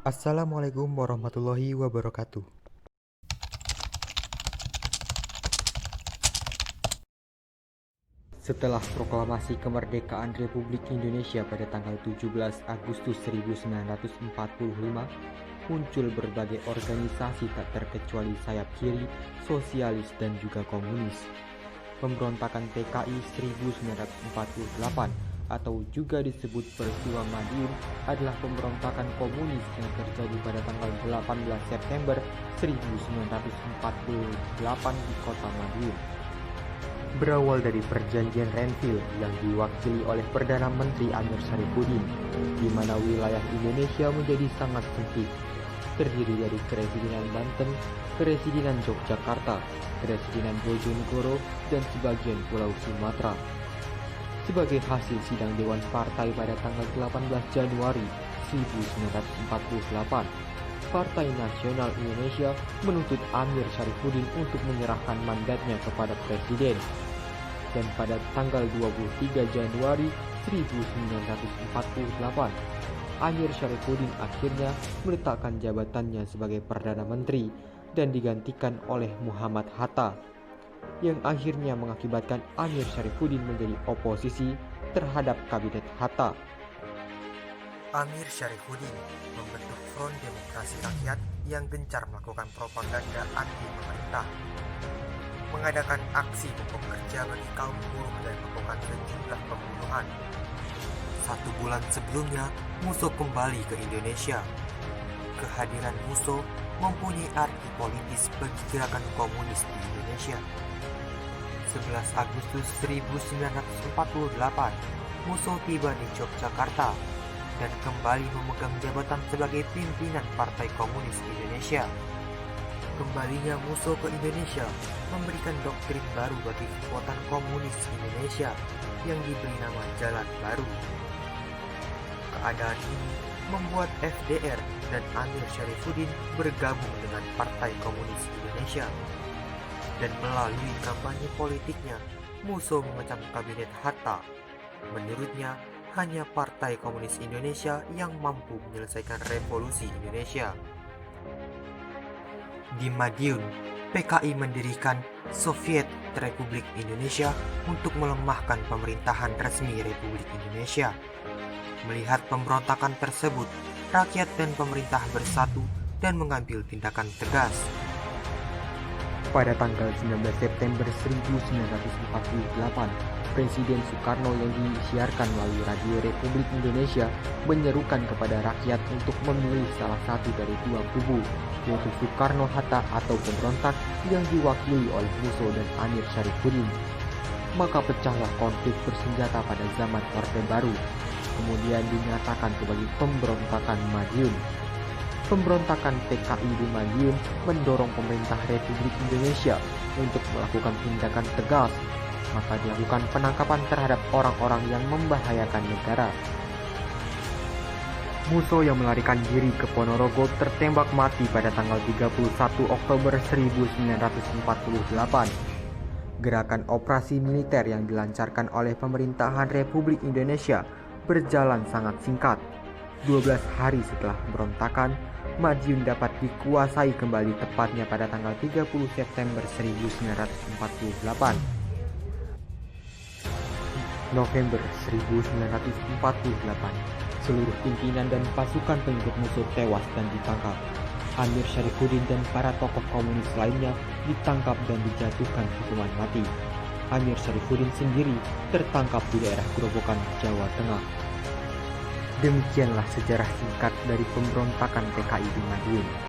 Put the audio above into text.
Assalamualaikum warahmatullahi wabarakatuh. Setelah proklamasi kemerdekaan Republik Indonesia pada tanggal 17 Agustus 1945, muncul berbagai organisasi tak terkecuali sayap kiri, sosialis dan juga komunis. Pemberontakan PKI 1948 atau juga disebut peristiwa Madiun adalah pemberontakan komunis yang terjadi pada tanggal 18 September 1948 di kota Madiun. Berawal dari perjanjian Renville yang diwakili oleh Perdana Menteri Amir Syarifuddin, di mana wilayah Indonesia menjadi sangat sempit, terdiri dari Keresidenan Banten, Keresidenan Yogyakarta, Keresidenan Bojonegoro, dan sebagian Pulau Sumatera. Sebagai hasil sidang Dewan Partai pada tanggal 18 Januari 1948, Partai Nasional Indonesia menuntut Amir Syarifuddin untuk menyerahkan mandatnya kepada Presiden. Dan pada tanggal 23 Januari 1948, Amir Syarifuddin akhirnya meletakkan jabatannya sebagai Perdana Menteri dan digantikan oleh Muhammad Hatta, yang akhirnya mengakibatkan Amir Syarifuddin menjadi oposisi terhadap Kabinet Hatta. Amir Syarifuddin membentuk Front Demokrasi Rakyat yang gencar melakukan propaganda anti pemerintah, mengadakan aksi mogok kerja bagi kaum buruh dan melakukan sejumlah pembunuhan. 1 bulan sebelumnya, Musso kembali ke Indonesia. Kehadiran Musso mempunyai arti politis bagi gerakan komunis di Indonesia. 11 Agustus 1948, Musso tiba di Yogyakarta dan kembali memegang jabatan sebagai pimpinan Partai Komunis Indonesia. Kembalinya Musso ke Indonesia memberikan doktrin baru bagi kekuatan komunis Indonesia yang diberi nama Jalan Baru. Keadaan ini membuat FDR dan Amir Syarifuddin bergabung dengan Partai Komunis Indonesia. Dan melalui kampanye politiknya, Musso mengecam Kabinet Hatta. Menurutnya, hanya Partai Komunis Indonesia yang mampu menyelesaikan revolusi Indonesia. Di Madiun, PKI mendirikan Soviet Republik Indonesia untuk melemahkan pemerintahan resmi Republik Indonesia. Melihat pemberontakan tersebut, rakyat dan pemerintah bersatu dan mengambil tindakan tegas. Pada tanggal 19 September 1948, Presiden Soekarno yang disiarkan melalui Radio Republik Indonesia menyerukan kepada rakyat untuk memilih salah satu dari 2 kubu, yaitu Soekarno-Hatta atau pemberontak yang diwakili oleh Musso dan Amir Syarifuddin. Maka pecahlah konflik bersenjata pada zaman Orde Baru, kemudian dinyatakan sebagai pemberontakan Madiun. Pemberontakan PKI di Madiun mendorong pemerintah Republik Indonesia untuk melakukan tindakan tegas, maka dilakukan penangkapan terhadap orang-orang yang membahayakan negara. Musso yang melarikan diri ke Ponorogo tertembak mati pada tanggal 31 Oktober 1948. Gerakan operasi militer yang dilancarkan oleh pemerintahan Republik Indonesia berjalan sangat singkat. 12 hari setelah pemberontakan, Madiun dapat dikuasai kembali tepatnya pada tanggal 30 September 1948. November 1948, seluruh pimpinan dan pasukan pengikut Musso tewas dan ditangkap. Amir Syarifuddin dan para tokoh komunis lainnya ditangkap dan dijatuhkan hukuman mati. Amir Syarifuddin sendiri tertangkap di daerah Grobogan, Jawa Tengah. Demikianlah sejarah singkat dari pemberontakan PKI di Madiun.